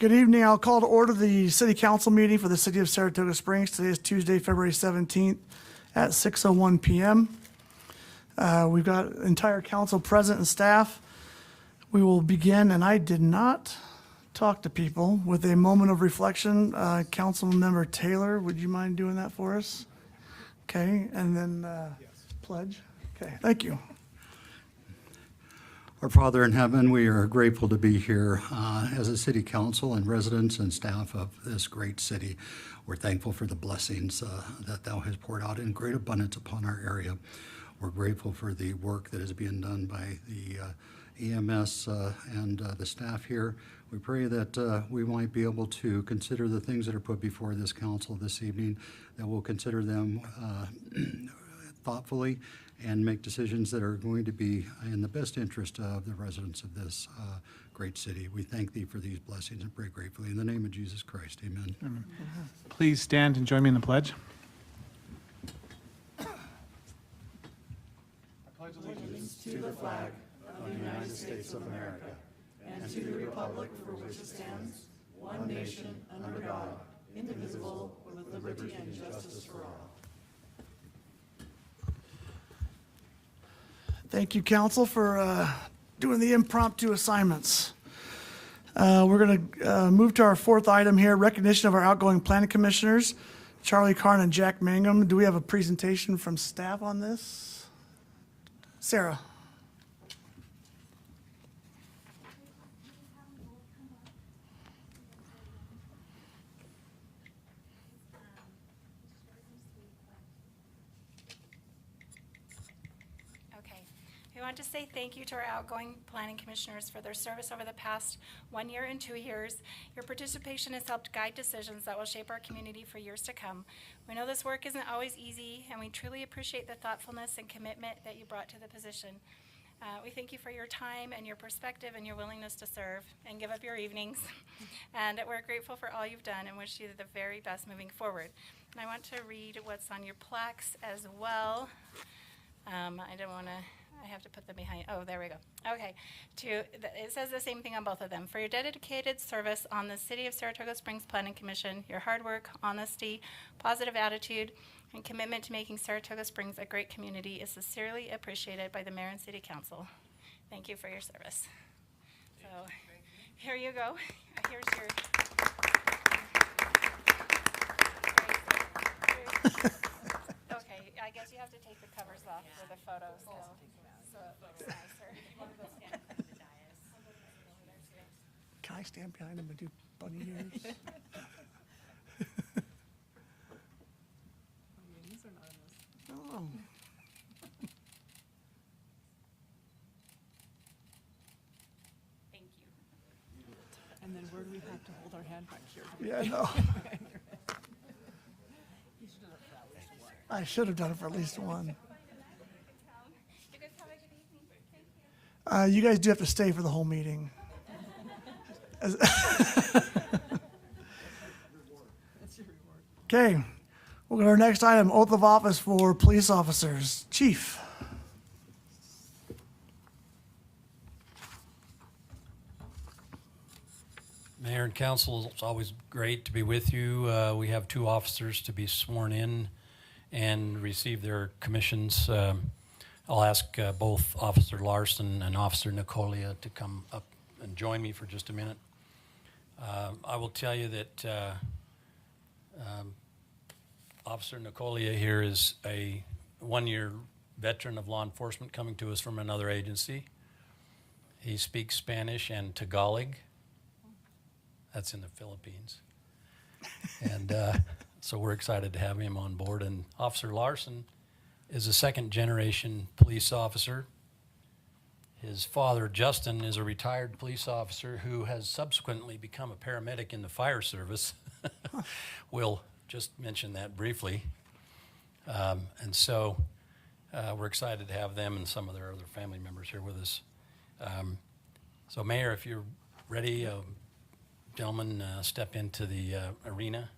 Good evening. I'll call to order the city council meeting for the city of Saratoga Springs. Today is Tuesday, February 17th at 6:01 p.m. We've got entire council present and staff. We will begin, and I did not talk to people, with a moment of reflection. Council member Taylor, would you mind doing that for us? Okay, and then pledge. Okay, thank you. Our Father in heaven, we are grateful to be here as a city council and residents and staff of this great city. We're thankful for the blessings that thou hast poured out in great abundance upon our area. We're grateful for the work that is being done by the EMS and the staff here. We pray that we might be able to consider the things that are put before this council this evening, that we'll consider them thoughtfully and make decisions that are going to be in the best interest of the residents of this great city. We thank thee for these blessings and pray gratefully. In the name of Jesus Christ, amen. Amen. Please stand and join me in the pledge. To the flag of the United States of America and to the republic for which it stands, one nation, under God, indivisible, with liberty and justice for all. Thank you, council, for doing the impromptu assignments. We're going to move to our fourth item here, recognition of our outgoing planning commissioners, Charlie Karn and Jack Mangum. Do we have a presentation from staff on this? Sarah. We want to say thank you to our outgoing planning commissioners for their service over the past 1 year and 2 years. Your participation has helped guide decisions that will shape our community for years to come. We know this work isn't always easy, and we truly appreciate the thoughtfulness and commitment that you brought to the position. We thank you for your time and your perspective and your willingness to serve and give up your evenings. And we're grateful for all you've done and wish you the very best moving forward. And I want to read what's on your plaques as well. I have to put them behind. Oh, there we go. Okay. It says the same thing on both of them. For your dedicated service on the City of Saratoga Springs Planning Commission, your hard work, honesty, positive attitude, and commitment to making Saratoga Springs a great community is sincerely appreciated by the Mayor and City Council. Thank you for your service. So here you go. Here's your... Okay, I guess you have to take the covers off for the photos. So it looks nicer. Can I stand behind him and do bunny ears? Oh. Thank you. And then where do we have to hold our hand back here? Yeah, I know. I should have done it for at least one. You guys have a good evening. Thank you. You guys do have to stay for the whole meeting. Okay, we'll go to our next item, oath of office for police officers. Chief. Mayor and council, it's always great to be with you. We have 2 officers to be sworn in and receive their commissions. I'll ask both Officer Larson and Officer Nicolia to come up and join me for just a minute. I will tell you that Officer Nicolia here is a 1-year veteran of law enforcement coming to us from another agency. He speaks Spanish and Tagalog. That's in the Philippines. And so we're excited to have him on board. And Officer Larson is a 2nd-generation police officer. His father, Justin, is a retired police officer who has subsequently become a paramedic in the fire service. We'll just mention that briefly. And so we're excited to have them and some of their other family members here with us. So Mayor, if you're ready, gentlemen, step into the arena.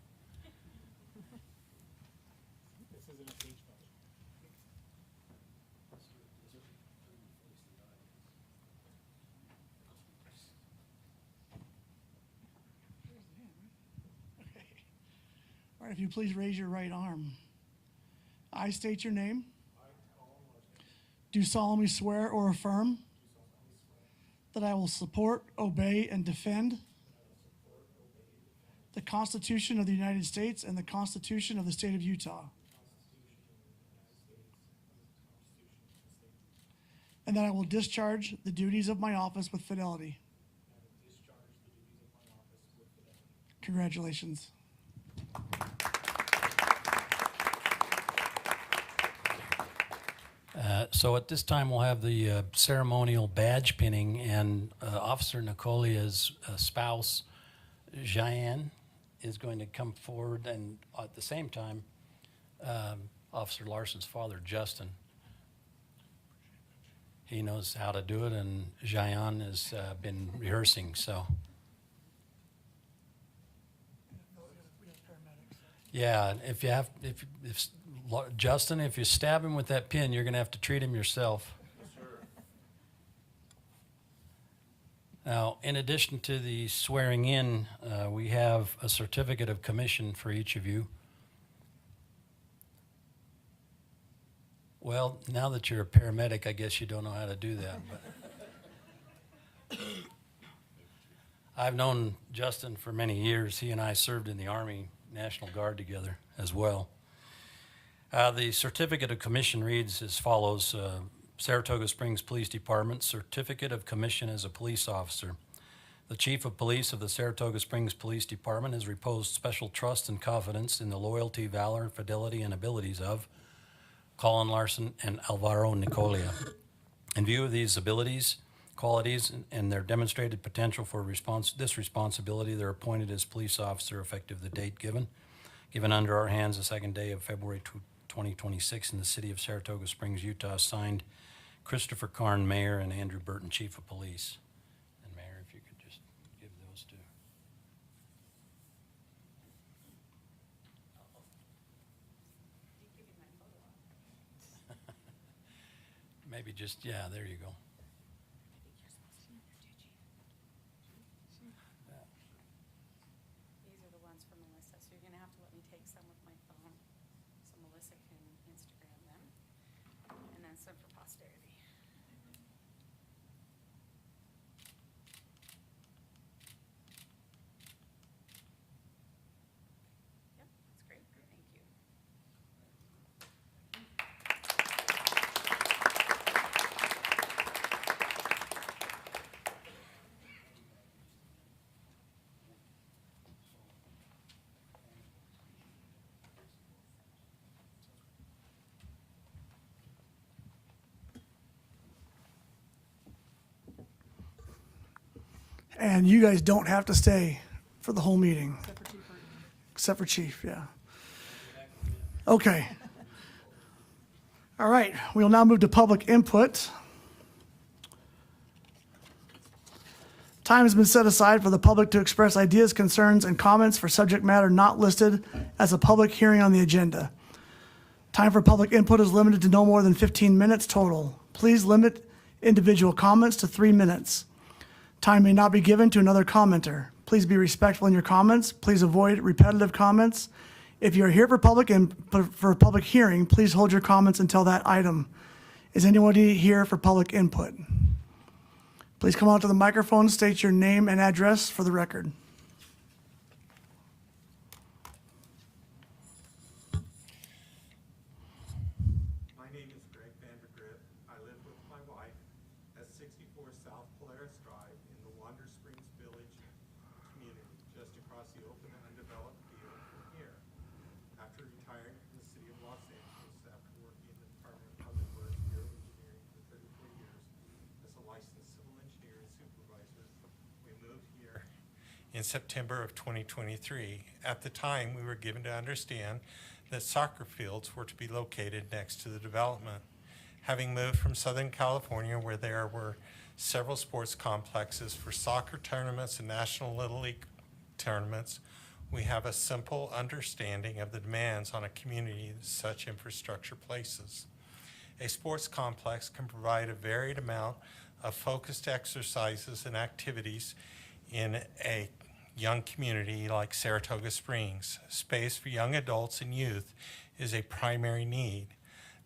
if you please raise your right arm. I state your name. Do solemnly swear or affirm that I will support, obey, and defend the Constitution of the United States and the Constitution of the State of Utah, and that I will discharge the duties of my office with fidelity. Congratulations. So at this time, we'll have the ceremonial badge pinning, and Officer Nicolia's spouse, Cheyenne, is going to come forward, and at the same time, Officer Larson's father, Justin. He knows how to do it, and Cheyenne has been rehearsing, so. Yeah, Justin, if you stab him with that pin, you're going to have to treat him yourself. Now, in addition to the swearing in, we have a certificate of commission for each of you. Well, now that you're a paramedic, I guess you don't know how to do that. But I've known Justin for many years. He and I served in the Army National Guard together as well. The certificate of commission reads as follows. Saratoga Springs Police Department, Certificate of Commission as a Police Officer. The Chief of Police of the Saratoga Springs Police Department has reposed special trust and confidence in the loyalty, valor, fidelity, and abilities of Colin Larson and Alvaro Nicolia. In view of these abilities, qualities, and their demonstrated potential for this responsibility, they're appointed as police officer effective the date given under our hands the second day of February 2026 in the city of Saratoga Springs, Utah. Signed, Christopher Karn, Mayor, and Andrew Burton, Chief of Police. And Mayor, if you could just give those to. Maybe just, yeah, there you go. These are the ones for Melissa, so you're gonna have to let me take some with my phone, so Melissa can Instagram them, and then some for posterity. Yep, that's great, thank you. And you guys don't have to stay for the whole meeting, Except for Chief Burton. except for Chief, yeah. Okay. All right, we'll now move to public input. Time has been set aside for the public to express ideas, concerns, and comments for subject matter not listed as a public hearing on the agenda. Time for public input is limited to no more than 15 minutes total. Please limit individual comments to 3 minutes. Time may not be given to another commenter. Please be respectful in your comments. Please avoid repetitive comments. If you're here for a public hearing, please hold your comments until that item. Is anybody here for public input? Please come out to the microphone, state your name and address for the record. My name is Greg Vandergrift. I live with my wife at 64 South Polaris Drive in the Wander Springs Village community, just across the open and undeveloped field from here. After retiring from the city of Los Angeles, after working in the Department of Public Works, Bureau of Engineering for 34 years as a licensed civil engineer and supervisor, we moved here in September of 2023. At the time, we were given to understand that soccer fields were to be located next to the development. Having moved from Southern California, where there were several sports complexes for soccer tournaments and National Little League tournaments, we have a simple understanding of the demands on a community that such infrastructure places. A sports complex can provide a varied amount of focused exercises and activities in a young community like Saratoga Springs. Space for young adults and youth is a primary need.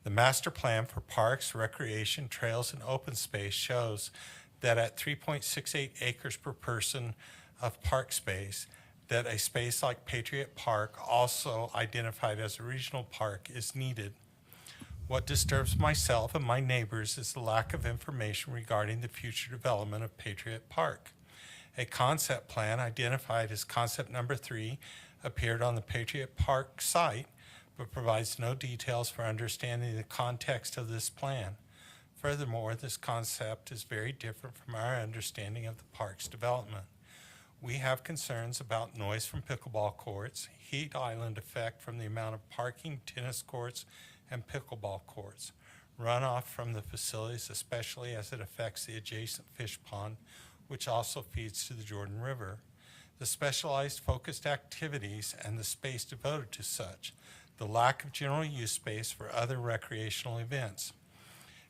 The master plan for parks, recreation, trails, and open space shows that at 3.68 acres per person of park space, that a space like Patriot Park, also identified as a regional park, is needed. What disturbs myself and my neighbors is the lack of information regarding the future development of Patriot Park. A concept plan identified as concept number 3 appeared on the Patriot Park site, but provides no details for understanding the context of this plan. Furthermore, this concept is very different from our understanding of the park's development. We have concerns about noise from pickleball courts, heat island effect from the amount of parking, tennis courts, and pickleball courts, runoff from the facilities, especially as it affects the adjacent fish pond, which also feeds to the Jordan River, the specialized focused activities and the space devoted to such, the lack of general use space for other recreational events,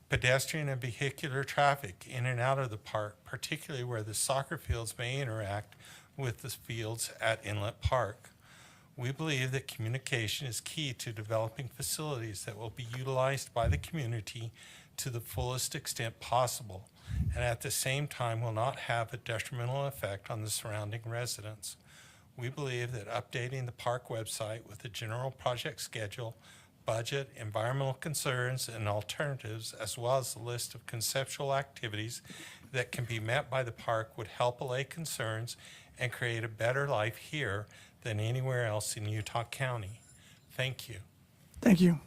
pedestrian and vehicular traffic in and out of the park, particularly where the soccer fields may interact with the fields at Inlet Park. We believe that communication is key to developing facilities that will be utilized by the community to the fullest extent possible, and at the same time will not have a detrimental effect on the surrounding residents. We believe that updating the park website with a general project schedule, budget, environmental concerns, and alternatives, as well as a list of conceptual activities that can be met by the park, would help allay concerns and create a better life here than anywhere else in Utah County. Thank you. Thank you.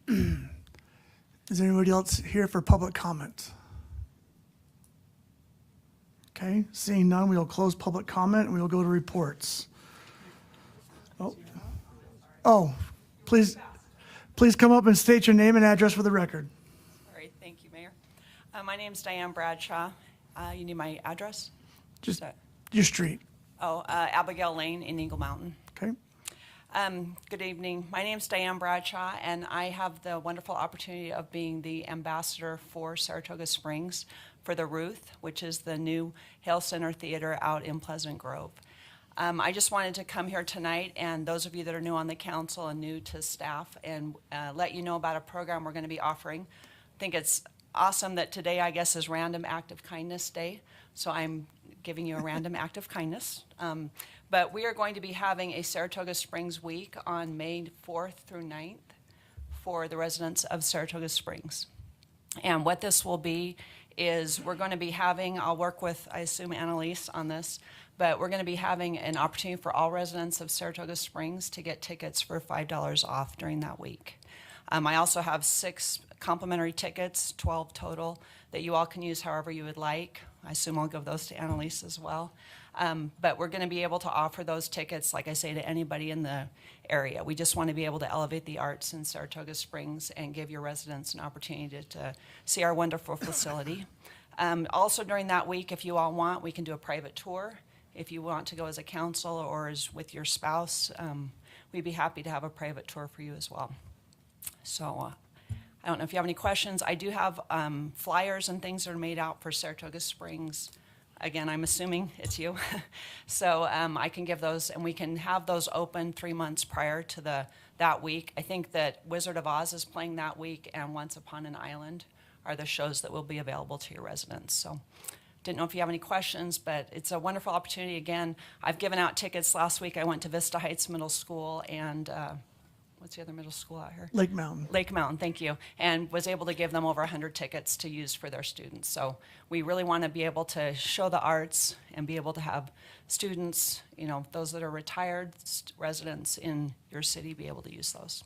Is there anybody else here for public comment? Okay, seeing none, we will close public comment and we will go to reports. Oh, please come up and state your name and address for the record. All right, thank you, Mayor. My name's Diane Bradshaw. You need my address? Just That- your street, Abigail Lane in Eagle Mountain. okay? Good evening. My name's Diane Bradshaw, and I have the wonderful opportunity of being the ambassador for Saratoga Springs for the Ruth, which is the new Hale Center Theater out in Pleasant Grove. I just wanted to come here tonight, and those of you that are new on the council and new to staff, and let you know about a program we're going to be offering. I think it's awesome that today, I guess, is Random Act of Kindness Day, so I'm giving you a random act of kindness. But we are going to be having a Saratoga Springs Week on May 4th through 9th for the residents of Saratoga Springs. And what this will be is we're going to be having, I'll work with, I assume, Annalise on this, but we're going to be having an opportunity for all residents of Saratoga Springs to get tickets for $5 off during that week. I also have 6 complimentary tickets, 12 total, that you all can use however you would like. I assume I'll give those to Annalise as well. But we're going to be able to offer those tickets, like I say, to anybody in the area. We just want to be able to elevate the arts in Saratoga Springs and give your residents an opportunity to see our wonderful facility. Also during that week, if you all want, we can do a private tour. If you want to go as a council or as with your spouse, we'd be happy to have a private tour for you as well. So I don't know if you have any questions. I do have flyers and things that are made out for Saratoga Springs. Again, I'm assuming it's you. So I can give those, and we can have those open 3 months prior to that week. I think that Wizard of Oz is playing that week, and Once Upon an Island are the shows that will be available to your residents. So didn't know if you have any questions, but it's a wonderful opportunity. Again, I've given out tickets. Last week I went to Vista Heights Middle School and what's the other middle school out here? Lake Mountain. Lake Mountain, thank you, and was able to give them over 100 tickets to use for their students. So we really want to be able to show the arts and be able to have students, you know, those that are retired residents in your city be able to use those.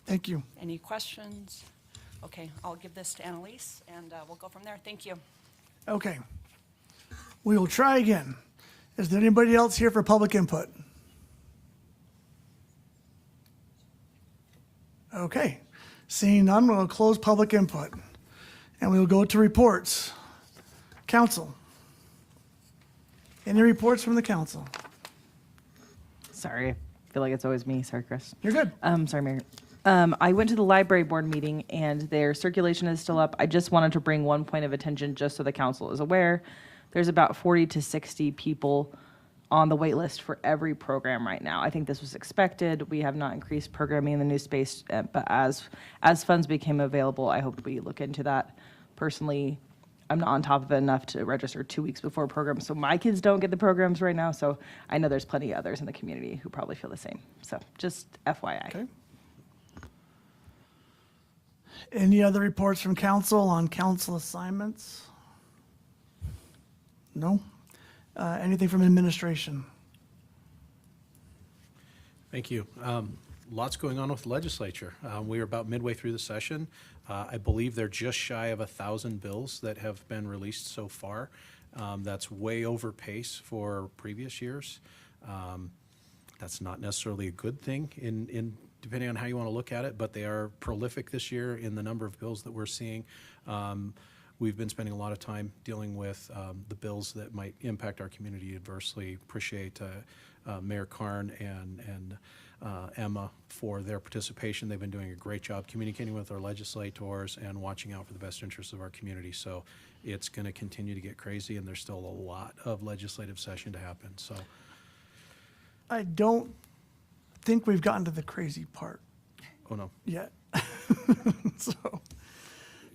Thank you. Any questions? Okay, I'll give this to Annalise, and we'll go from there. Thank you. Okay. We will try again. Is there anybody else here for public input? Okay. Seeing none, we'll close public input. And we will go to reports. Council. Any reports from the council? Sorry, I feel like it's always me. Sorry, Chris. You're good. Sorry, Mayor. I went to the library board meeting and their circulation is still up. I just wanted to bring one point of attention just so the council is aware. there's about 40 to 60 people on the wait list for every program right now. I think this was expected. We have not increased programming in the new space, but as funds became available, I hope we look into that. Personally, I'm not on top of it enough to register 2 weeks before programs, so my kids don't get the programs right now. So I know there's plenty of others in the community who probably feel the same. So just FYI. Okay. Any other reports from council on council assignments? No? Anything from administration? Thank you. Lots going on with the legislature. We are about midway through the session. I believe they're just shy of 1,000 bills that have been released so far. That's way over pace for previous years. That's not necessarily a good thing in depending on how you want to look at it, but they are prolific this year in the number of bills that we're seeing. We've been spending a lot of time dealing with the bills that might impact our community adversely. Appreciate Mayor Karn and Emma for their participation. They've been doing a great job communicating with our legislators and watching out for the best interests of our community. So it's going to continue to get crazy, and there's still a lot of legislative session to happen. So I don't think we've gotten to the crazy part oh no. yet. So,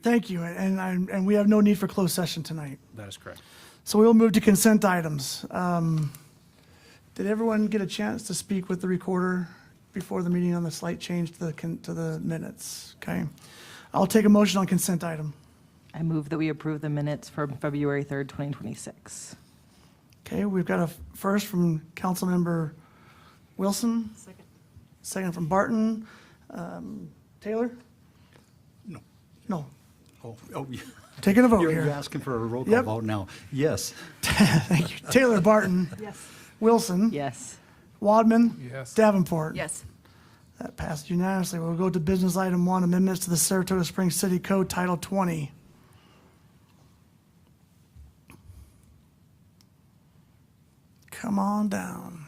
thank you, and we have no need for closed session tonight. That is correct. So we'll move to consent items. Did everyone get a chance to speak with the recorder before the meeting on the slight change to the minutes? Okay. I'll take a motion on consent item. I move that we approve the minutes from February 3rd, 2026. Okay, we've got a first from Councilmember Wilson. Second from Barton. Taylor? No. No. Oh, yeah. Taking a vote You're here. asking for a roll call Yep. vote now. Yes. Thank you. Taylor, Barton. Yes. Wilson. Yes. Wadman. Yes. Davenport. Yes. That passed unanimously. We'll go to business item 1, amendments to the Saratoga Springs City Code Title 20. Come on down.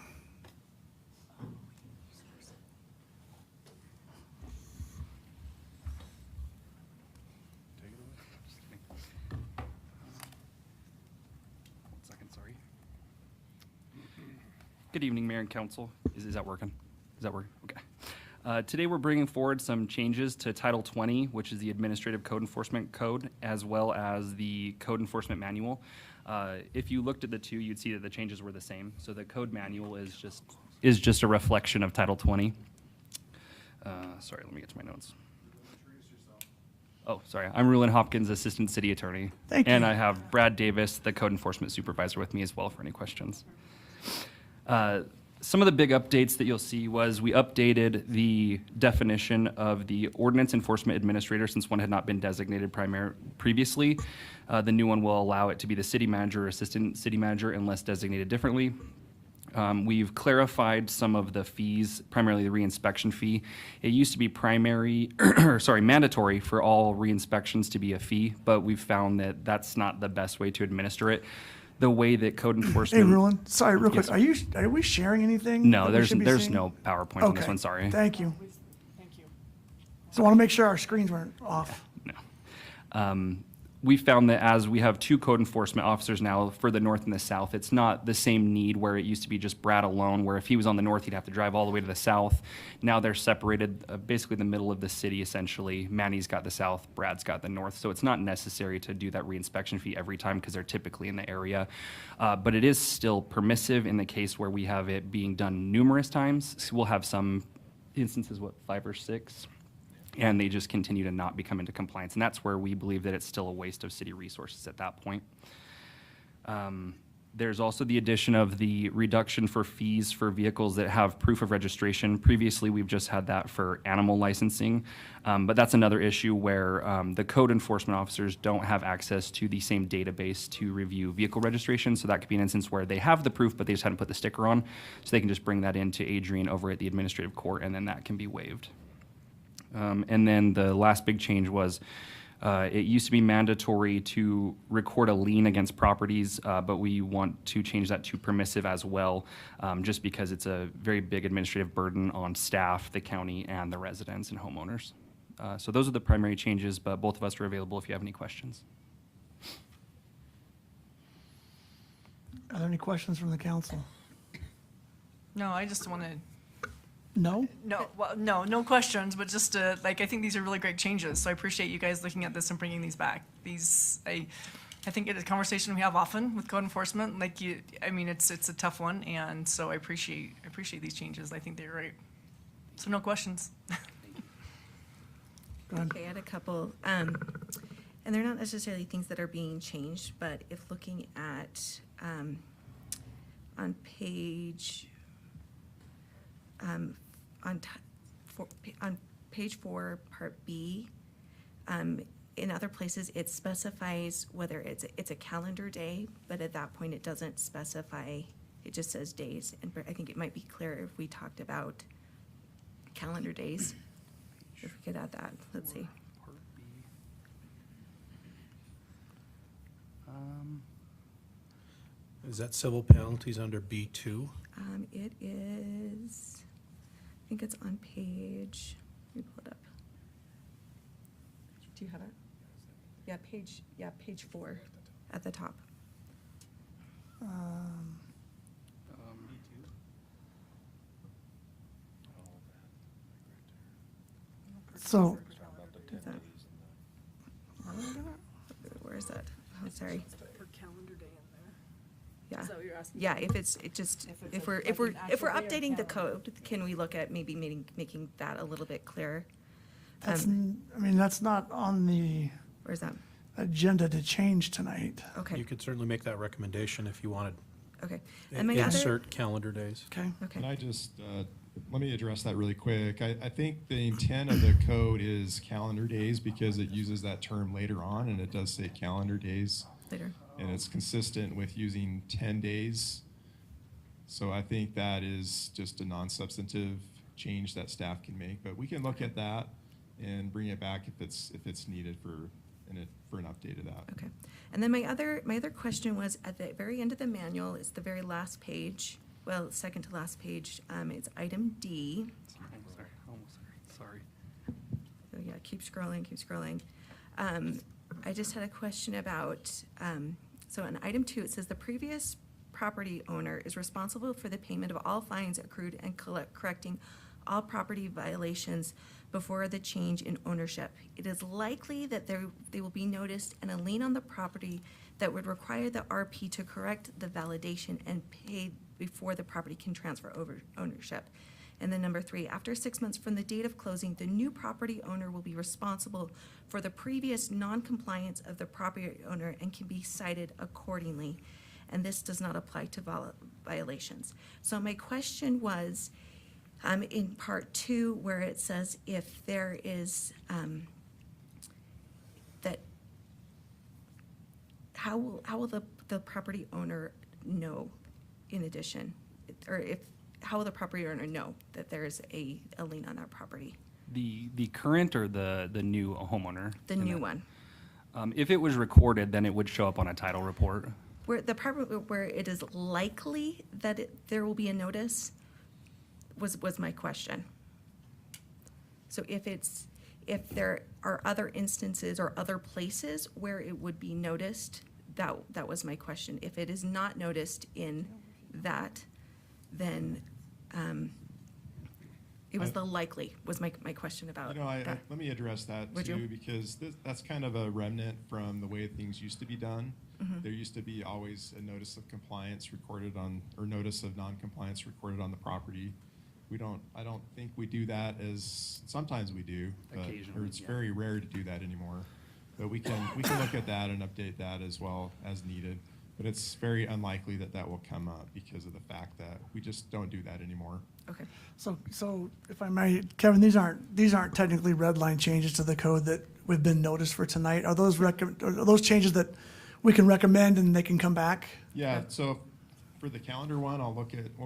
Second, sorry. Good evening, Mayor and Council. Is that working? Is that working? Okay. Today, we're bringing forward some changes to Title 20, which is the Administrative Code Enforcement Code, as well as the Code Enforcement Manual. If you looked at the two, you'd see that the changes were the same. So the Code Manual is just a reflection of Title 20. Sorry, let me get to my notes. Oh, sorry. I'm Rulon Hopkins, Assistant City Attorney. Thank you. And I have Brad Davis, the Code Enforcement Supervisor, with me as well for any questions. Some of the big updates that you'll see was we updated the definition of the Ordinance Enforcement Administrator since one had not been designated previously. The new one will allow it to be the City Manager or Assistant City Manager unless designated differently. We've clarified some of the fees, primarily the reinspection fee. It used to be mandatory for all reinspections to be a fee, but we've found that that's not the best way to administer it. The way that code Hey, enforcement. Rulon, sorry, real quick. Yes, Are we sharing anything? No, that we should be there's seeing? no PowerPoint on this Okay, one, sorry. Thank you. Thank you. So I want to make sure our screens weren't off. No. We found that as we have two code enforcement officers now for the north and the south, it's not the same need where it used to be just Brad alone, where if he was on the north, he'd have to drive all the way to the south. Now they're separated, basically the middle of the city, essentially. Manny's got the south, Brad's got the north. So it's not necessary to do that reinspection fee every time because they're typically in the area. But it is still permissive in the case where we have it being done numerous times. So we'll have some instances, 5 or 6? And they just continue to not become into compliance. And that's where we believe that it's still a waste of city resources at that point. There's also the addition of the reduction for fees for vehicles that have proof of registration. Previously, we've just had that for animal licensing, but that's another issue where the code enforcement officers don't have access to the same database to review vehicle registration. So that could be an instance where they have the proof, but they just hadn't put the sticker on. So they can just bring that into Adrian over at the administrative court, and then that can be waived. And then the last big change was it used to be mandatory to record a lien against properties, but we want to change that to permissive as well, just because it's a very big administrative burden on staff, the county, and the residents and homeowners. So those are the primary changes, but both of us are available if you have any questions. Are there any questions from the council? No, I just want to, No? no questions, but just I think these are really great changes. So I appreciate you guys looking at this and bringing these back. I think it is a conversation we have often with code enforcement. It's a tough one, and so I appreciate these changes. I think they're great. So no questions. Go ahead. Okay, I had a couple, and they're not necessarily things that are being changed, but if looking at, on page, on page 4, part B, in other places, it specifies whether it's a calendar day, but at that point, it doesn't specify, it just says days. And I think it might be clearer if we talked about calendar days. If we could add that, let's see. Part B. Is that civil penalties under B2? It is, I think it's on page, let me pull it up. Do you have it? Yeah, page 4 at the top. So, Is that- Where is that? Oh, sorry. For calendar day in there. Yeah. Is that what you're asking? Yeah, if it's, it just, If it's if a- we're, like if we're, an if we're actual day or updating the calendar? code, can we look at maybe making that a little bit clearer? that's, that's not on the Where's that? agenda to change tonight. Okay, You could certainly make that recommendation if you wanted. okay. And my other, Insert calendar days. Okay? Can okay, I just, let me address that really quick. I think the intent of the code is calendar days because it uses that term later on, and it does say calendar days. later. And it's consistent with using 10 days. So I think that is just a non-substantive change that staff can make. But we can look at that and bring it back if it's needed for an update of that. Okay. And then my other question was at the very end of the manual, it's the very last page, well, second to last page, it's item D. Sorry, almost there. Sorry. Oh, yeah, keep scrolling. I just had a question about, so in item 2, it says the previous property owner is responsible for the payment of all fines accrued and correcting all property violations before the change in ownership. It is likely that they will be noticed and a lien on the property that would require the RP to correct the validation and pay before the property can transfer over ownership. And then number 3, after 6 months from the date of closing, the new property owner will be responsible for the previous non-compliance of the property owner and can be cited accordingly. And this does not apply to violations. So my question was, in part 2, where it says if there is, that, how will the property owner know in addition? Or how will the property owner know that there's a lien on that property? The current or the new homeowner? The new one. If it was recorded, then it would show up on a title report. Where the part where it is likely that there will be a notice was my question. So if there are other instances or other places where it would be noticed, that was my question. If it is not noticed in that, then it was the likely was my question about that. Let me address that Would too, you? because that's kind of a remnant from the way things used to be done. Mm-hmm. There used to be always a notice of compliance recorded on, or notice of non-compliance recorded on the property. I don't think we do that sometimes we do, but, or Occasionally, it's yeah. very rare to do that anymore. But we can look at that and update that as well as needed. But it's very unlikely that will come up because of the fact that we just don't do that anymore. Okay. So if I may, Kevin, these aren't technically red line changes to the code that we've been noticed for tonight. Are those changes that we can recommend and they can come back? Yeah, so for the calendar one, we'll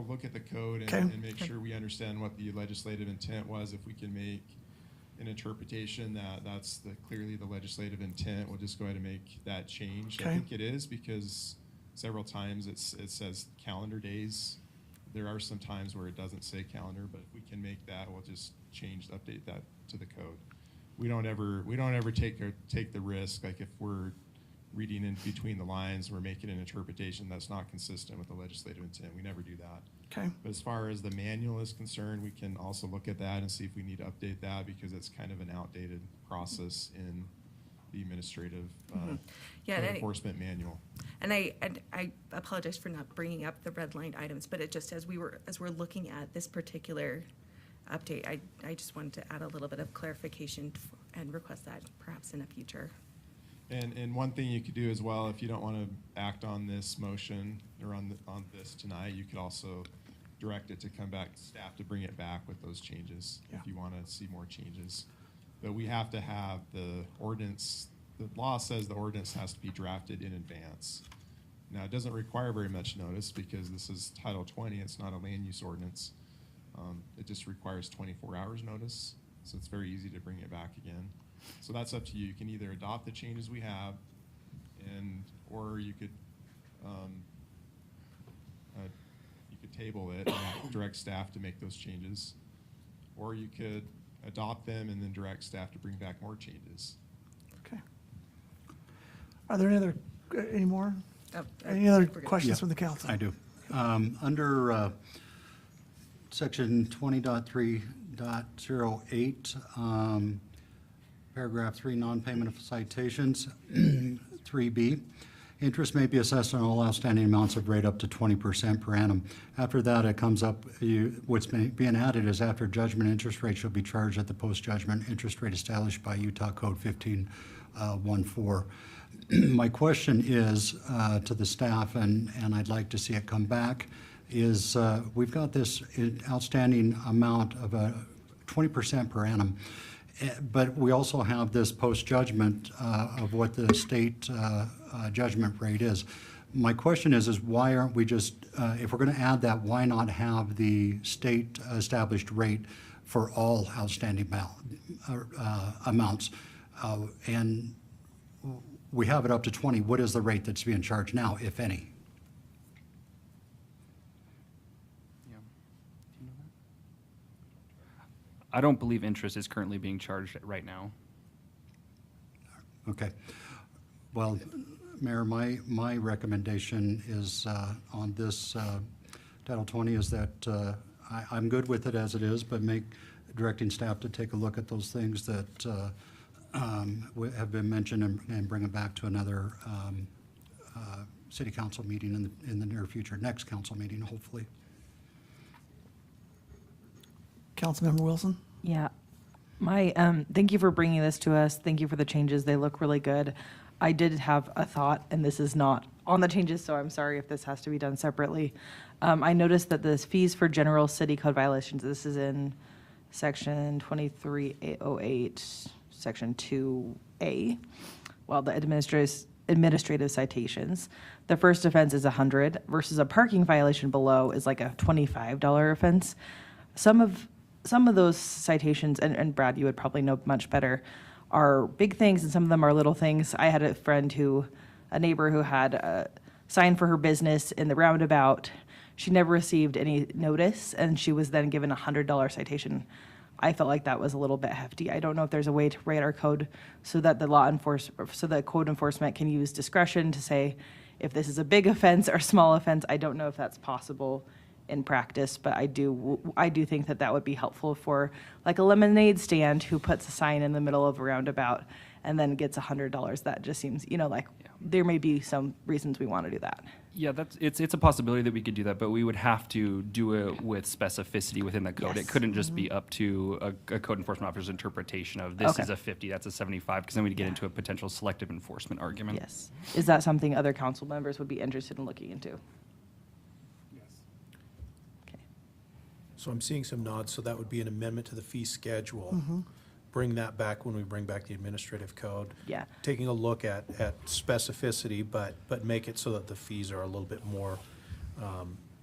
look at the code Okay. and make sure we understand what the legislative intent was. If we can make an interpretation that's clearly the legislative intent, we'll just go ahead and make that change. Okay. I think it is because several times it says calendar days. There are some times where it doesn't say calendar, but if we can make that, we'll just update that to the code. We don't ever take the risk, like if we're reading in between the lines, we're making an interpretation that's not consistent with the legislative intent. We never do that. Okay. But as far as the manual is concerned, we can also look at that and see if we need to update that, because it's kind of an outdated process in the administrative Yeah, code and enforcement manual. And I apologize for not bringing up the redlined items, but it just, as we're looking at this particular update, I just wanted to add a little bit of clarification and request that perhaps in a future. And one thing you could do as well, if you don't want to act on this motion or on this tonight, you could also direct it to come back to staff to bring it back with those changes, Yeah. if you want to see more changes. But we have to have the ordinance, the law says the ordinance has to be drafted in advance. Now, it doesn't require very much notice because this is Title 20, it's not a land use ordinance. It just requires 24 hours notice, so it's very easy to bring it back again. So that's up to you. You can either adopt the changes we have, or you could table it and direct staff to make those changes, or you could adopt them and then direct staff to bring back more changes. Okay. Are there any more? Oh, Any other we're good. questions Yeah, from the council? I do. Under section 20.3.08, paragraph 3, non-payment of citations, 3B, interest may be assessed on all outstanding amounts of rate up to 20% per annum. After that, it comes up, what's being added is after judgment, interest rate shall be charged at the post-judgment interest rate established by Utah Code 1514. My question is to the staff, and I'd like to see it come back, is we've got this outstanding amount of 20% per annum, but we also have this post-judgment of what the state judgment rate is. My question is why aren't we just, if we're going to add that, why not have the state established rate for all outstanding amounts? And we have it up to 20. What is the rate that's being charged now, if any? I don't believe interest is currently being charged right now. Okay. Well, Mayor, my recommendation is on this Title 20 is that I'm good with it as it is, but directing staff to take a look at those things that have been mentioned and bring it back to another city council meeting in the near future, next council meeting, hopefully. Councilmember Wilson? Yeah. Thank you for bringing this to us. Thank you for the changes. They look really good. I did have a thought, and this is not on the changes, so I'm sorry if this has to be done separately. I noticed that the fees for general city code violations, this is in section 2308, section 2A, well, the administrative citations. The first offense is $100 versus a parking violation below is like a $25 offense. Some of those citations, and Brad, you would probably know much better, are big things and some of them are little things. I had a neighbor who had a sign for her business in the roundabout. She never received any notice and she was then given a $100 citation. I felt like that was a little bit hefty. I don't know if there's a way to write our code so that the code enforcement can use discretion to say if this is a big offense or small offense. I don't know if that's possible in practice, but I do think that would be helpful for like a lemonade stand who puts a sign in the middle of a roundabout and then gets $100. That just seems, there may be some reasons we want to do that. Yeah, it's a possibility that we could do that, but we would have to do it with specificity within the code. Yes. It couldn't just be up to a code enforcement officer's interpretation of this Okay. is a 50, that's a 75, because then we'd get into a potential selective enforcement argument. Yes. Is that something other council members would be interested in looking into? Okay. So I'm seeing some nods, so that would be an amendment to the fee schedule. Bring that back when we bring back the administrative code. Yeah. Taking a look at specificity, but make it so that the fees are a little bit more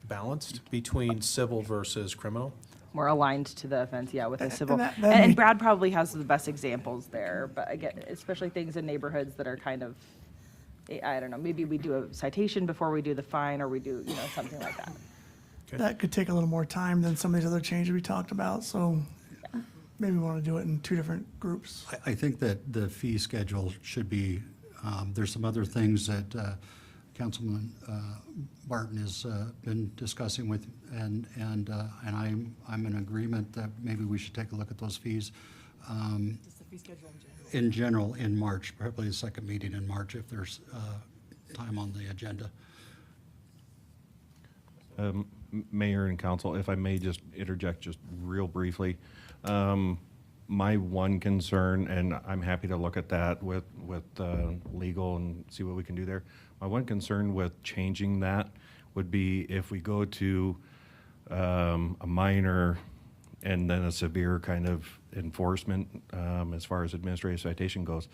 balanced between civil versus criminal. More aligned to the offense, yeah, with a civil. that And Brad probably has the best examples there, but again, especially things in neighborhoods that are kind of, I don't know, maybe we do a citation before we do the fine, or we do, something like that. That could take a little more time than some of these other changes we talked about, so maybe we want to do it in two different groups. I think that the fee schedule should be There's some other things that Councilman Barton has been discussing with, and I'm in agreement that maybe we should take a look at those fees in general in March, probably the second meeting in March if there's time on the agenda. Mayor and council, if I may just interject just real briefly. My one concern, and I'm happy to look at that with legal and see what we can do there. My one concern with changing that would be if we go to a minor and then a severe kind of enforcement as far as administrative citation goes.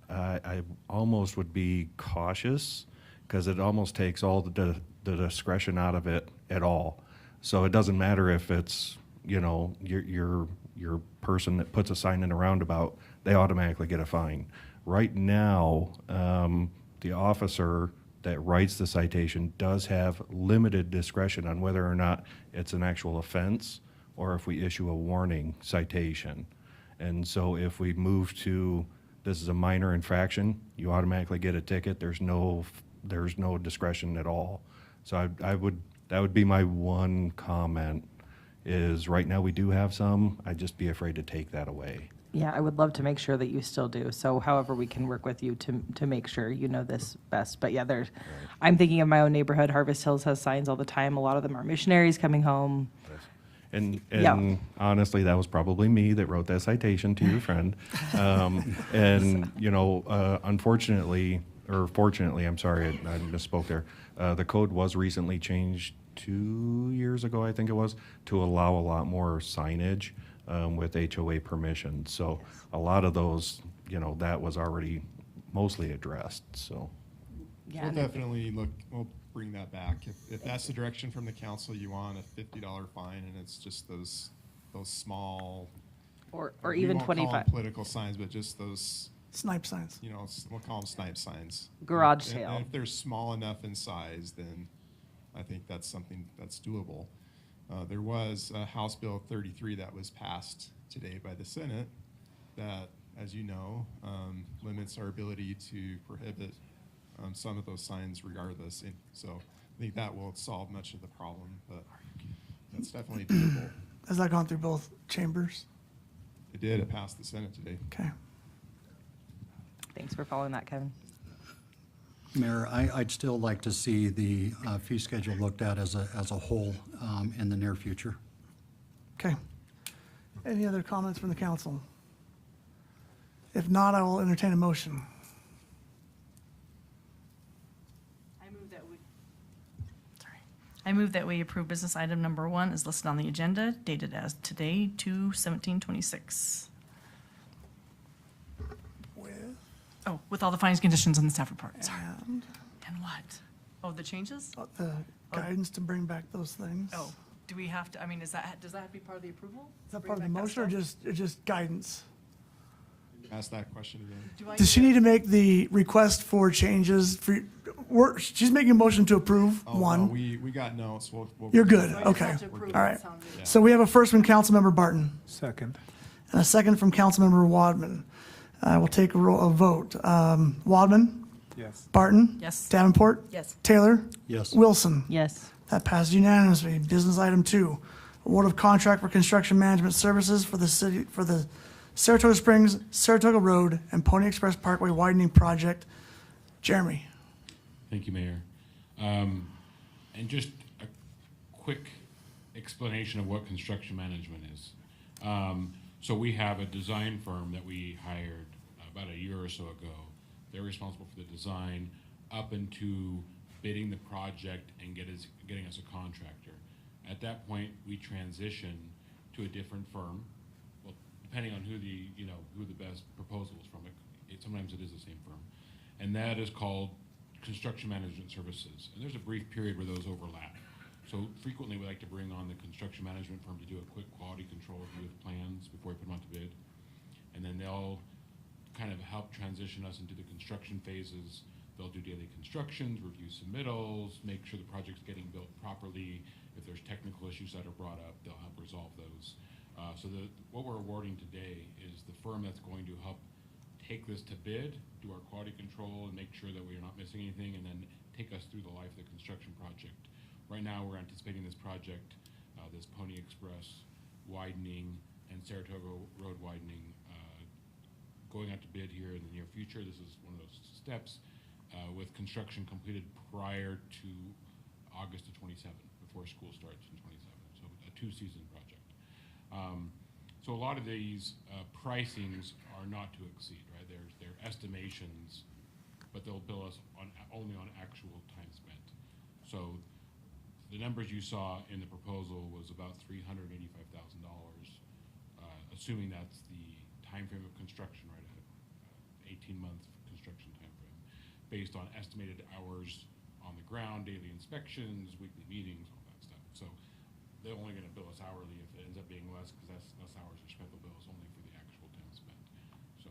I almost would be cautious because it almost takes all the discretion out of it at all. So it doesn't matter if it's, you know, your person that puts a sign in a roundabout, they automatically get a fine. Right now, the officer that writes the citation does have limited discretion on whether or not it's an actual offense or if we issue a warning citation. And so if we move to, this is a minor infraction, you automatically get a ticket, there's no discretion at all. So that would be my one comment, is right now we do have some, I'd just be afraid to take that away. Yeah, I would love to make sure that you still do. So however we can work with you to make sure you know this best. But yeah, I'm thinking of my own neighborhood. Harvest Hills has signs all the time. A lot of them are missionaries coming home. And Yeah. honestly, that was probably me that wrote that citation to your friend. And, you know, unfortunately, or fortunately, I'm sorry, I misspoke there. The code was recently changed 2 years ago, I think it was, to allow a lot more signage with HOA permission. So a lot of those, you know, that was already mostly addressed, so. Yeah, We'll definitely we'll bring that back. If that's the direction from the council, you want a $50 fine, and it's just those small. or we even won't call them 25. political signs, but just those, Snipe signs. you know, we'll call them snipe signs. Garage And- sale. And if they're small enough in size, then I think that's something that's doable. There was a House Bill 33 that was passed today by the Senate that, as you know, limits our ability to prohibit some of those signs regardless. And so I think that will solve much of the problem, but that's definitely doable. Has that gone through both chambers? It did, it passed the Senate today. Okay. Thanks for following that, Kevin. Mayor, I'd still like to see the fee schedule looked at as a whole in the near future. Okay. Any other comments from the council? If not, I will entertain a motion. I move that we approve business item number 1 is listed on the agenda, dated as today, 2/17/26. With Oh, with all the findings, conditions, and the staff report. Sorry. and And what? Oh, the changes? the guidance to bring back those things. Oh, do we have to, I mean, does that have to be part of the approval? Is that part of the motion or just guidance? Ask that question again. Does she need to make the request for changes she's making a motion to approve Oh, no, one. we got notes. We'll You're good, okay. All right. So we have a first from Councilmember Barton Second. and a second from Councilmember Wadman. We'll take a vote. Wadman? Yes. Barton? Yes. Davenport? Yes. Taylor? Yes. Wilson? Yes. That passed unanimously. Business item 2, award of contract for construction management services for the Saratoga Springs, Saratoga Road, and Pony Express Parkway widening project. Jeremy? Thank you, Mayor. And just a quick explanation of what construction management is. So we have a design firm that we hired about a year or so ago. They're responsible for the design up into bidding the project and getting us a contractor. At that point, we transition to a different firm. Well, depending on who the best proposal is from. Sometimes it is the same firm. And that is called Construction Management Services. And there's a brief period where those overlap. So frequently we like to bring on the construction management firm to do a quick quality control review of plans before we put them out to bid. And then they'll kind of help transition us into the construction phases. They'll do daily constructions, review submittals, make sure the project's getting built properly. If there's technical issues that are brought up, they'll help resolve those. So what we're awarding today is the firm that's going to help take this to bid, do our quality control, and make sure that we are not missing anything, and then take us through the life of the construction project. Right now, we're anticipating this project, this Pony Express widening and Saratoga Road widening, going out to bid here in the near future. This is one of those steps with construction completed prior to August of 27, before school starts in 27. So a 2-season project. So a lot of these pricings are not to exceed, right? They're estimations, but they'll bill us only on actual time spent. So the numbers you saw in the proposal was about $385,000, assuming that's the time frame of construction, right? 18-month construction time frame, based on estimated hours on the ground, daily inspections, weekly meetings, all that stuff. So they're only going to bill us hourly. If it ends up being less, because that's less hours are spent, they'll bill us only for the actual time spent. So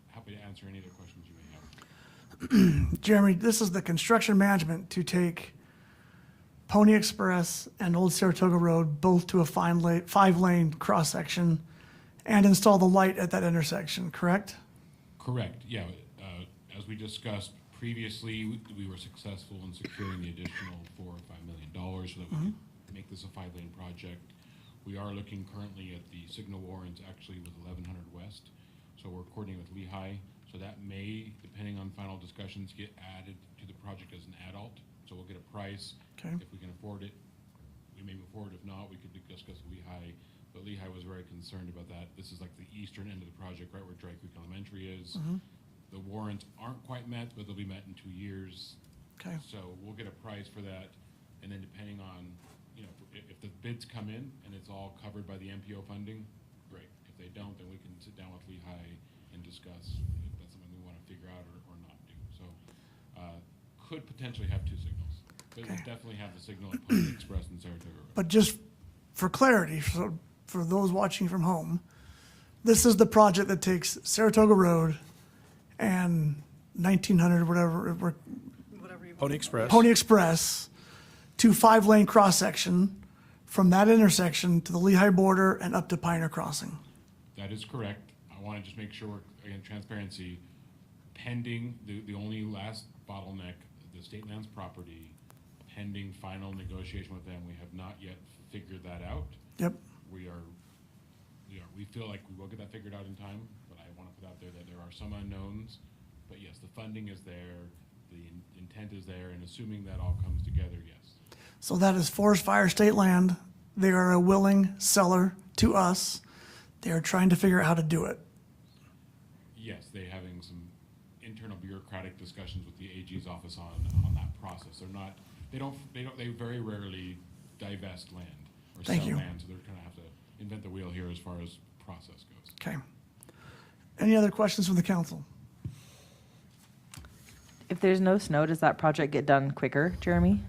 happy to answer any other questions you may have. Jeremy, this is the construction management to take Pony Express and Old Saratoga Road both to a 5-lane cross-section and install the light at that intersection, correct? Correct, yeah. As we discussed previously, we were successful in securing the additional $4 or $5 million so that we could make this a 5-lane project. We are looking currently at the signal warrants actually with 1100 West. So we're coordinating with Lehigh. So that may, depending on final discussions, get added to the project as an adult. So we'll get a price. Okay. If we can afford it, we may move forward. If not, we could discuss with Lehigh. But Lehigh was very concerned about that. This is like the eastern end of the project, right where Dry Creek Elementary is. The warrants aren't quite met, but they'll be met in 2 years. Okay. So we'll get a price for that, and then depending on, if the bids come in and it's all covered by the MPO funding, great. If they don't, then we can sit down with Lehigh and discuss if that's something we want to figure out or not do. So could potentially have 2 signals. But we'll definitely have the signal at Pony Express and Saratoga Road. But just for clarity, so for those watching from home, this is the project that takes Saratoga Road and 1900, whatever, Pony Express. Pony Express to 5-lane cross-section from that intersection to the Lehigh border and up to Pioneer Crossing. That is correct. I want to just make sure, again, transparency, pending, the only last bottleneck, the state lands property, pending final negotiation with them. We have not yet figured that out. Yep. We feel like we will get that figured out in time, but I want to put out there that there are some unknowns. But yes, the funding is there, the intent is there, and assuming that all comes together, yes. So that is Forest Fire State Land. They are a willing seller to us. They are trying to figure out how to do it. Yes, they're having some internal bureaucratic discussions with the AG's office on that process. They very rarely divest land or Thank sell you. land, so they're going to have to invent the wheel here as far as process goes. Okay. Any other questions from the council? If there's no snow, does that project get done quicker, Jeremy?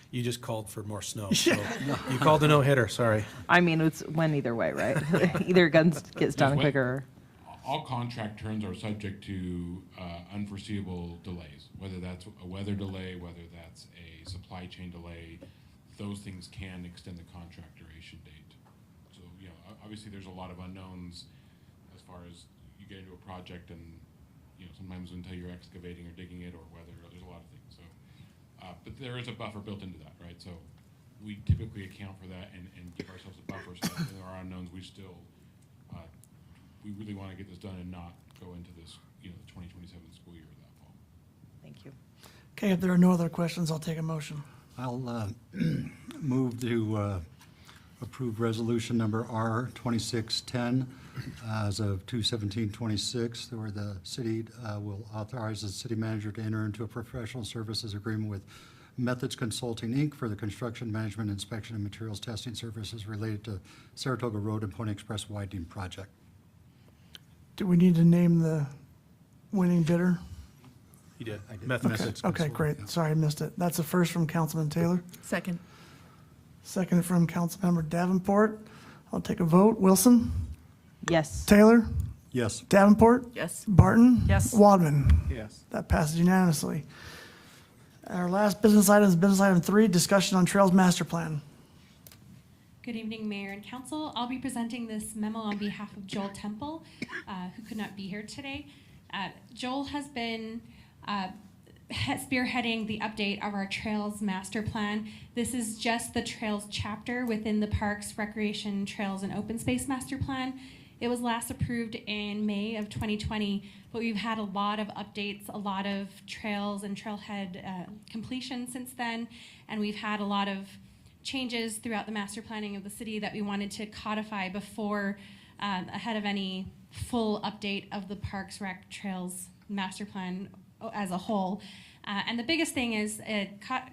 You just called for more snow. So you called a no-hitter, sorry. I mean, it's win either way, right? Either guns gets done Yes, quicker. All contract terms are subject to unforeseeable delays, whether that's a weather delay, whether that's a supply chain delay. Those things can extend the contract duration date. So, obviously there's a lot of unknowns as far as you get into a project and, sometimes until you're excavating or digging it or weather, there's a lot of things. So, but there is a buffer built into that, right? So we typically account for that and give ourselves a buffer so that when there are unknowns, we really want to get this done and not go into this, the 2027 school year that fall. Thank you. Okay, if there are no other questions, I'll take a motion. I'll move to approve resolution number R 2610 as of 2/17/26, where the city will authorize the city manager to enter into a professional services agreement with Methods Consulting, Inc. for the construction, management, inspection, and materials testing services related to Saratoga Road and Pony Express widening project. Do we need to name the winning bidder? You did. I did. Methods. Okay, great. Sorry, I missed it. That's a first from Councilman Taylor. Second. Second from Councilmember Davenport. I'll take a vote. Wilson? Yes. Taylor? Yes. Davenport? Yes. Barton? Yes. Wadman? Yes. That passes unanimously. Our last business item is business item 3, discussion on Trails Master Plan. Good evening, Mayor and Council. I'll be presenting this memo on behalf of Joel Temple, who could not be here today. Joel has been spearheading the update of our Trails Master Plan. This is just the Trails chapter within the Parks, Recreation, Trails, and Open Space Master Plan. It was last approved in May of 2020, but we've had a lot of updates, a lot of trails and trailhead completion since then, and we've had a lot of changes throughout the master planning of the city that we wanted to codify before, ahead of any full update of the Parks, Rec, Trails Master Plan as a whole. And the biggest thing is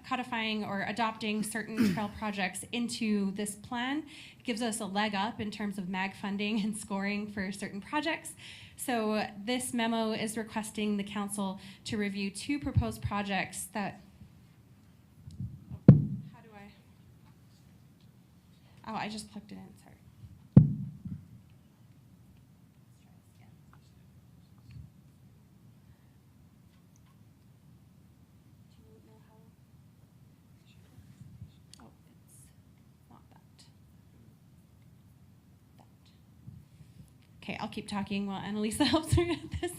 codifying or adopting certain trail projects into this plan gives us a leg up in terms of MAG funding and scoring for certain projects. So this memo is requesting the council to review 2 proposed projects that, how do I, oh, I just plugged it in, sorry. Oh, it's not that. Okay, I'll keep talking while Annalisa helps me with this.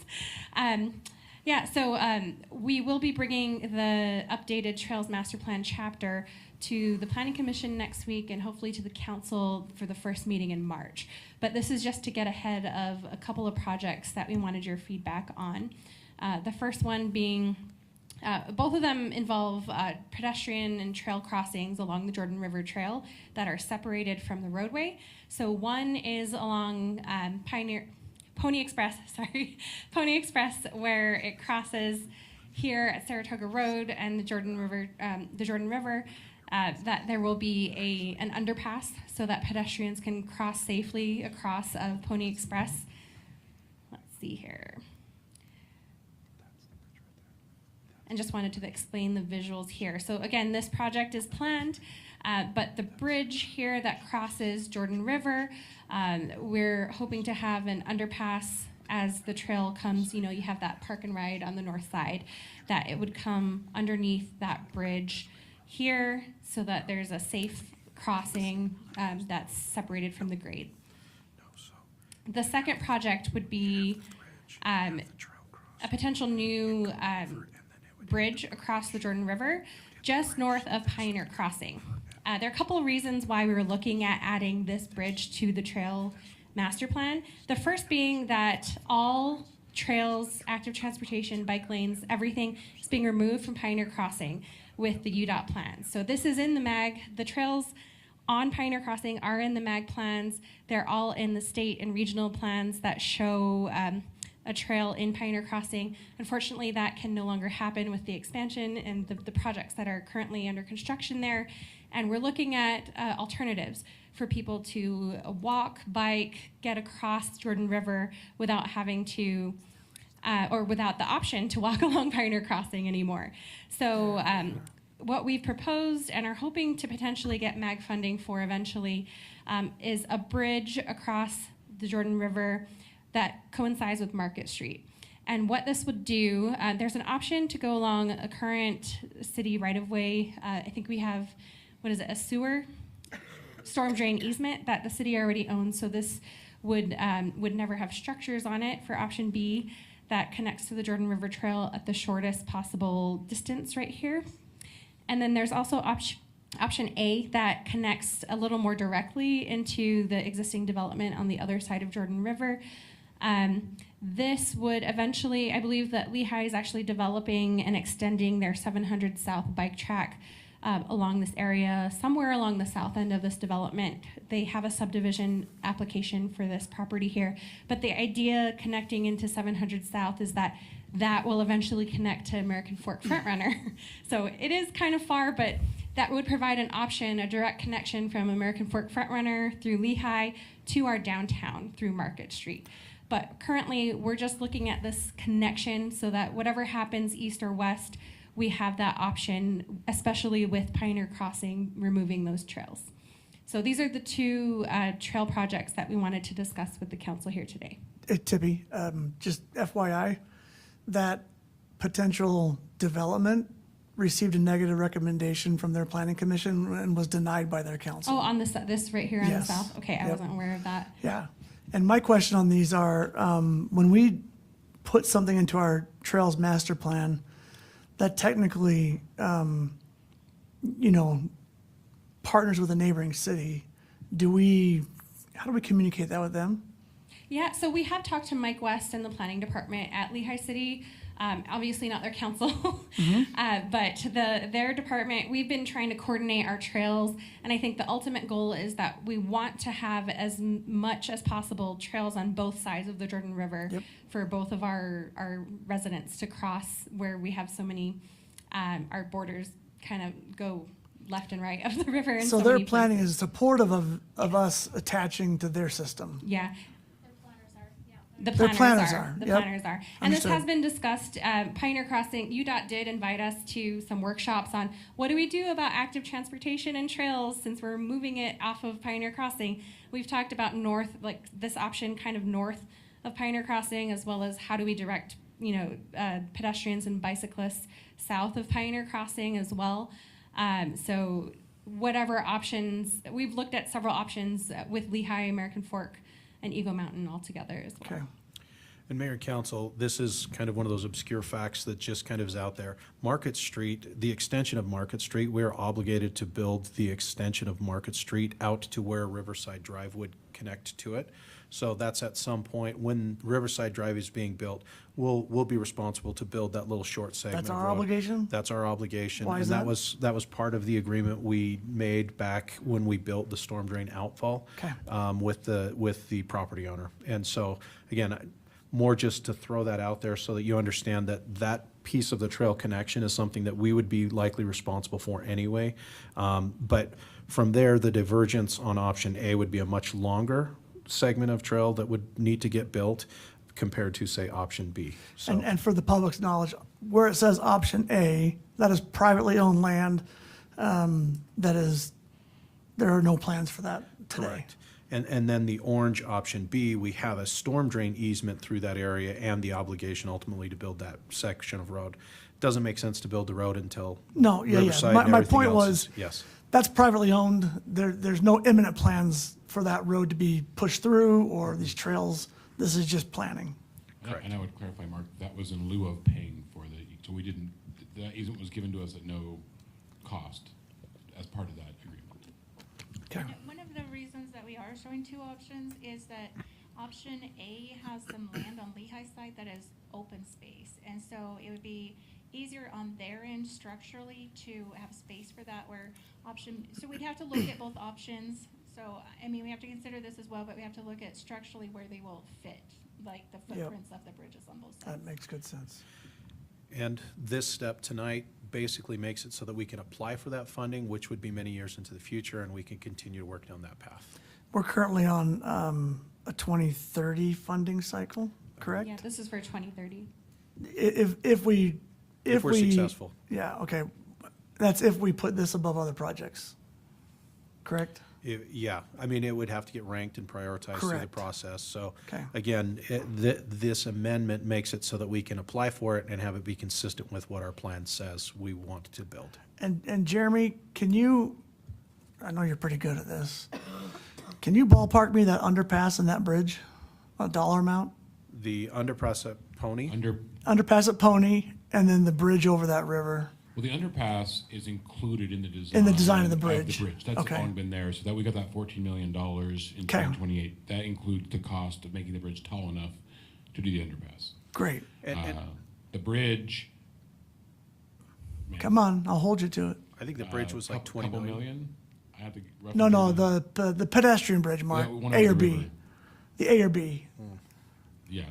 We will be bringing the updated Trails Master Plan chapter to the Planning Commission next week and hopefully to the council for the first meeting in March. But this is just to get ahead of a couple of projects that we wanted your feedback on. The first one being both of them involve pedestrian and trail crossings along the Jordan River Trail that are separated from the roadway. So one is along Pony Express, where it crosses here at Saratoga Road and the Jordan River, that there will be an underpass so that pedestrians can cross safely across Pony Express. Let's see here. And just wanted to explain the visuals here. So again, this project is planned, but the bridge here that crosses Jordan River, we're hoping to have an underpass as the trail comes, you have that park and ride on the north side, that it would come underneath that bridge here so that there's a safe crossing that's separated from the grade. The second project would be a potential new bridge across the Jordan River just north of Pioneer Crossing. There are a couple of reasons why we were looking at adding this bridge to the trail master plan. The first being that all trails, active transportation, bike lanes, everything is being removed from Pioneer Crossing with the UDOT plans. So this is in the MAG. The trails on Pioneer Crossing are in the MAG plans. They're all in the state and regional plans that show a trail in Pioneer Crossing. Unfortunately, that can no longer happen with the expansion and the projects that are currently under construction there. And we're looking at alternatives for people to walk, bike, get across Jordan River without having to, or without the option to walk along Pioneer Crossing anymore. So what we've proposed and are hoping to potentially get MAG funding for eventually is a bridge across the Jordan River that coincides with Market Street. And what this would do, there's an option to go along a current city right-of-way. I think we have, a sewer storm drain easement that the city already owns. So this would never have structures on it for option B that connects to the Jordan River Trail at the shortest possible distance right here. And then there's also option A that connects a little more directly into the existing development on the other side of Jordan River. This would eventually, I believe that Lehigh is actually developing and extending their 700 South bike track along this area, somewhere along the south end of this development. They have a subdivision application for this property here, but the idea connecting into 700 South is that will eventually connect to American Fork Frontrunner. So it is kind of far, but that would provide an option, a direct connection from American Fork Frontrunner through Lehigh to our downtown through Market Street. But currently, we're just looking at this connection so that whatever happens east or west, we have that option, especially with Pioneer Crossing removing those trails. So these are the 2 trail projects that we wanted to discuss with the council here today. Hey, Tibby, just FYI, that potential development received a negative recommendation from their planning commission and was denied by their council. Oh, on this right here on the Yes. south? Okay, I Yep. wasn't aware of that. Yeah. And my question on these are, when we put something into our trails master plan, that technically, partners with a neighboring city, how do we communicate that with them? Yeah, so we have talked to Mike West and the planning department at Lehigh City. Obviously not their council, but their department. We've been trying to coordinate our trails, and I think the ultimate goal is that we want to have as much as possible trails on both sides of the Jordan River for both of our residents to cross, where we have so many, our borders kind of go left and right of the river. In So so their many planning places. is supportive of us attaching to their system. Yeah. The Their planners planners are. are, The yep. planners are. And this Understood. has been discussed. Pioneer Crossing, UDOT did invite us to some workshops on what do we do about active transportation and trails since we're moving it off of Pioneer Crossing. We've talked about north, like this option kind of north of Pioneer Crossing, as well as how do we direct, pedestrians and bicyclists south of Pioneer Crossing as well. So whatever options, we've looked at several options with Lehigh, American Fork, and Eagle Mountain all together as well. Okay. And Mayor and Council, this is kind of one of those obscure facts that just kind of is out there. Market Street, the extension of Market Street, we are obligated to build the extension of Market Street out to where Riverside Drive would connect to it. So that's at some point when Riverside Drive is being built, we'll be responsible to build that little short segment That's of our road. obligation? That's our obligation. Why is And that? that was part of the agreement we made back when we built the storm drain outfall. Okay. With the property owner. And so, again, more just to throw that out there so that you understand that that piece of the trail connection is something that we would be likely responsible for anyway. But from there, the divergence on option A would be a much longer segment of trail that would need to get built compared to, say, option B. So, And for the public's knowledge, where it says option A, that is privately owned land, there are no plans for that today. correct. And then the orange option B, we have a storm drain easement through that area and the obligation ultimately to build that section of road. Doesn't make sense to build the road until No, yeah. Riverside My and my everything point else was, is- Yes. that's privately owned. There's no imminent plans for that road to be pushed through or these trails. This is just planning. And I would clarify, Mark, that was in lieu of paying for so we didn't, that easement was given to us at no cost as part of that agreement. Okay. One of the reasons that we are showing two options is that option A has some land on Lehigh side that is open space. And so it would be easier on their end structurally to have space for that so we'd have to look at both options. So, we have to consider this as well, but we have to look at structurally where they will fit, like the footprints of the bridges on both sides. That makes good sense. And this step tonight basically makes it so that we can apply for that funding, which would be many years into the future, and we can continue to work down that path. We're currently on a 2030 funding cycle, correct? Yeah, this is for 2030. If we successful. Yeah, okay. That's if we put this above other projects, correct? Yeah, it would have to get ranked and prioritized through the Correct. process. So, Okay. again, this amendment makes it so that we can apply for it and have it be consistent with what our plan says we want to build. And Jeremy, I know you're pretty good at this. Can you ballpark me that underpass and that bridge, a dollar amount? The underpass at Pony, Underpass at Pony and then the bridge over that river. Well, the underpass is included in the design. In the design of the bridge. That's Okay. long been there, so that we got that $14 million in 2028. That includes the cost of making the bridge tall enough to do the underpass. Great. The bridge. man, Come on, I'll hold you to it. I think the bridge was like 20 couple million. million. I have to roughly No, do the pedestrian bridge, Mark, one A over or the B. river. The A or B. Yeah,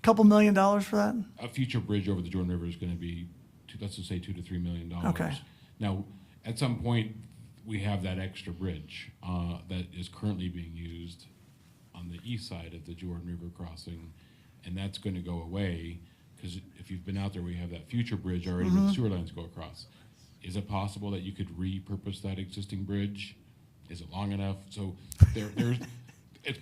Couple $1 million for that? a future bridge over the Jordan River is going to be, let's just say $2 to $3 million. Okay. Now, at some point, we have that extra bridge that is currently being used on the east side of the Jordan River crossing, and that's going to go away because if you've been out there, we have that future bridge already where the sewer lines go across. Is it possible that you could repurpose that existing bridge? Is it long enough? So there's It's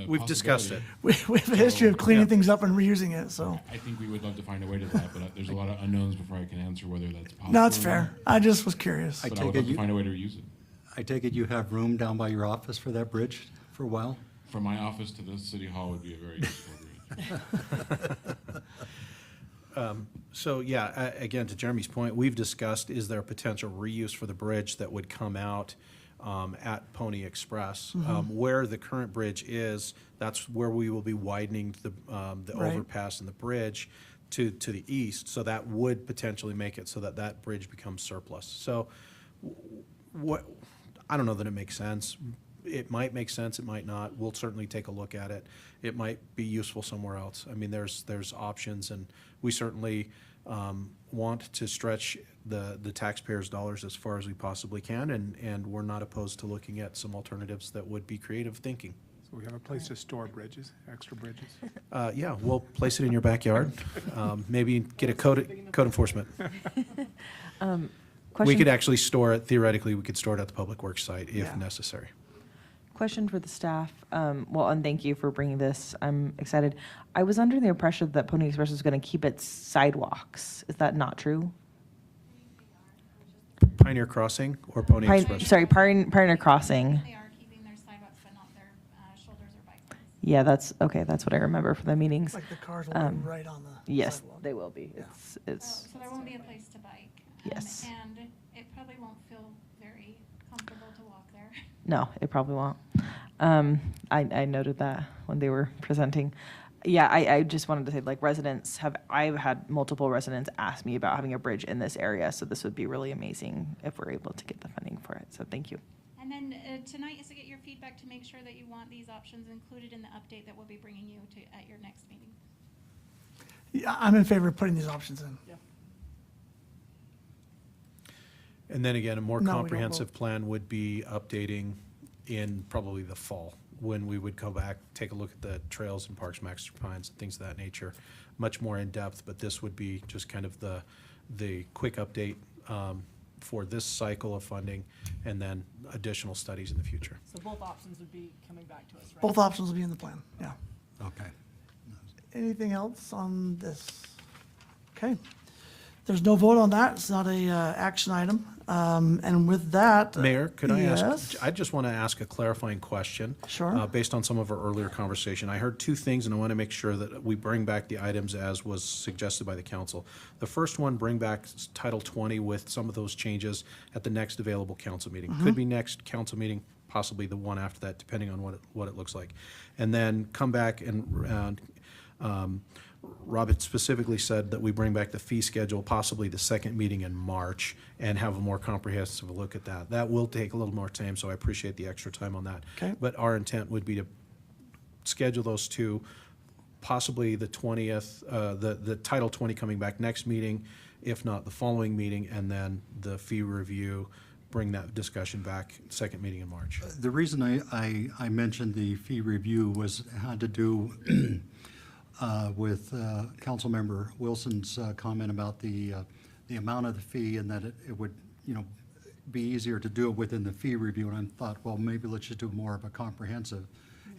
We've discussed it. We have a history of cleaning Yeah. things up and reusing it, so. I think we would love to find a way to that, but there's a lot of unknowns before I can answer whether that's possible. No, it's or fair. not. I just was curious. I But I take would it love to you- find a way to reuse it. I take it you have room down by your office for that bridge for a while? From my office to the city hall would be a very useful bridge. So, yeah, again, to Jeremy's point, we've discussed, is there a potential reuse for the bridge that would come out at Pony Express? Where the current bridge is, that's where we will be widening the Right. overpass and the bridge to the east. So that would potentially make it so that that bridge becomes surplus. So what, I don't know that it makes sense. It might make sense, it might not. We'll certainly take a look at it. It might be useful somewhere else. I mean, there's options, and we certainly want to stretch the taxpayers' dollars as far as we possibly can, and we're not opposed to looking at some alternatives that would be creative thinking. So we have a place to store bridges, extra bridges. Yeah, we'll place it in your backyard. Maybe get a code enforcement. We Question- could actually store it, theoretically, we could store it at the Public Works site if Yeah. necessary. Question for the staff. Well, and thank you for bringing this. I'm excited. I was under the impression that Pony Express was going to keep its sidewalks. Is that not true? Pioneer Crossing or Pony Express? Sorry, Pioneer Crossing. They are keeping their sidewalks, but not their shoulders or bike lanes. Yeah, that's, okay, that's what I remember from the meetings. Like the cars will be right on the Yes, sidewalk. they will be. Yeah. It's, So there won't be a place to bike. Yes. And it probably won't feel very comfortable to walk there. no, it probably won't. I noted that when they were presenting. Yeah, I just wanted to say, like, I've had multiple residents ask me about having a bridge in this area, so this would be really amazing if we're able to get the funding for it, so thank you. And then tonight is to get your feedback to make sure that you want these options included in the update that we'll be bringing you to at your next meeting. Yeah, I'm in favor of putting these options in. And then again, a more No, we don't comprehensive vote. plan would be updating in probably the fall, when we would go back, take a look at the trails and parks, master plans, and things of that nature, much more in depth, but this would be just kind of the quick update for this cycle of funding, and then additional studies in the future. So both options would be coming back to us, right? Both options will be in the plan, yeah. Okay. Anything else on this? Okay. There's no vote on that. It's not a action item. And with that. Mayor, could I Yes. ask, I just want to ask a clarifying question. Sure. Based on some of our earlier conversation. I heard two things, and I want to make sure that we bring back the items as was suggested by the council. The first one, bring back Title 20 with some of those changes at the next available council meeting. Could be next council meeting, possibly the one after that, depending on what it looks like. And then come back and Rob had specifically said that we bring back the fee schedule, possibly the second meeting in March, and have a more comprehensive look at that. That will take a little more time, so I appreciate the extra time on that. Okay. But our intent would be to schedule those two, possibly the 20th, the Title 20 coming back next meeting, if not the following meeting, and then the fee review, bring that discussion back, second meeting in March. The reason I mentioned the fee review had to do with Councilmember Wilson's comment about the amount of the fee, and that it would, be easier to do it within the fee review. And I thought, well, maybe let's just do more of a comprehensive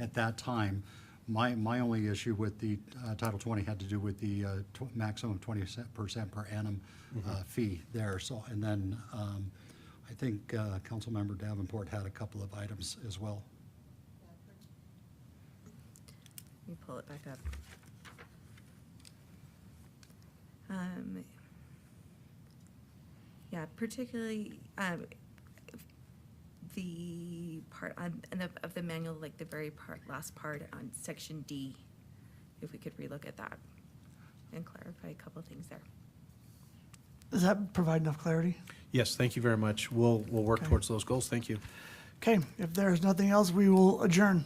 at that time. My only issue with the Title 20 had to do with the maximum 20% per annum fee there. So, and then I think Councilmember Davenport had a couple of items as well. Let me pull it back up. Yeah, particularly the part on, of the manual, like the very last part on section D, if we could relook at that and clarify a couple things there. Does that provide enough clarity? Yes, thank you very much. We'll work Okay. towards those goals. Thank you. Okay, if there's nothing else, we will adjourn.